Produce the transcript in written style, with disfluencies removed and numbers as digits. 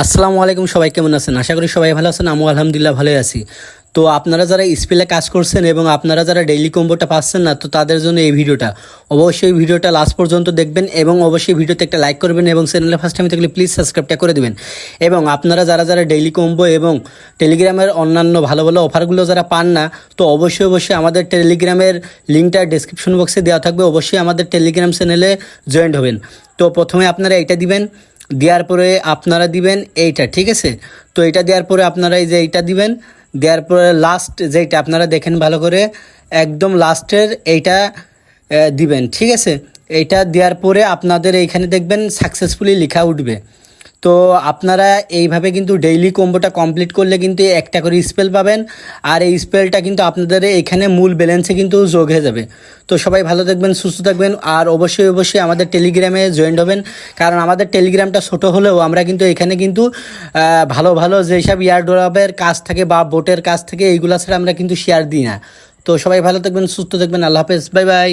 আসসালামু আলাইকুম, সবাই কেমন আছেন? আশা করি সবাই ভালো আছেন। আমিও আলহামদুলিল্লাহ ভালোই আছি। তো আপনারা যারা স্পেলে কাজ করছেন এবং আপনারা যারা ডেইলি কম্বোটা পাচ্ছেন না, তো তাদের জন্য এই ভিডিওটা অবশ্যই ভিডিওটা লাস্ট পর্যন্ত দেখবেন এবং অবশ্যই ভিডিওতে একটা লাইক করবেন এবং চ্যানেলে ফার্স্ট টাইম থাকলে প্লিজ সাবস্ক্রাইবটা করে দেবেন। এবং আপনারা যারা যারা ডেইলি কম্বো এবং টেলিগ্রামের অন্যান্য ভালো ভালো অফারগুলো যারা পান না, তো অবশ্যই আমাদের টেলিগ্রামের লিঙ্কটা ডেসক্রিপশন বক্সে দেওয়া থাকবে। অবশ্যই আমাদের টেলিগ্রাম চ্যানেলে জয়েন্ট হবেন। তো প্রথমে আপনারা এটা দিবেন, দেওয়ার পরে আপনারা দিবেন এইটা, ঠিক আছে? তো এটা দেওয়ার পরে আপনারা এই যে এইটা দিবেন, দেওয়ার পরে লাস্ট যেইটা আপনারা দেখেন ভালো করে, একদম লাস্টের এইটা দিবেন, ঠিক আছে? এইটা দেওয়ার পরে আপনাদের এইখানে দেখবেন সাকসেসফুলি লেখা উঠবে। তো আপনারা এইভাবে কিন্তু ডেইলি কম্বোটা কমপ্লিট করলে কিন্তু একটা করে স্পেল পাবেন, আর এই স্পেলটা কিন্তু আপনাদের এখানে মূল ব্যালেন্সে কিন্তু যোগ হয়ে যাবে। তো সবাই ভালো থাকবেন, সুস্থ থাকবেন, আর অবশ্যই আমাদের টেলিগ্রামে জয়েন্ট হবেন। কারণ আমাদের টেলিগ্রামটা ছোট হলেও আমরা কিন্তু এখানে কিন্তু ভালো ভালো যেসব ইয়ারড্রপের কাজ থাকে বা বোটের কাজ থাকে এইগুলা ছাড়া আমরা কিন্তু শেয়ার দিই না। তো সবাই ভালো থাকবেন, সুস্থ থাকবেন, আল্লাহ হাফেজ, বাই বাই।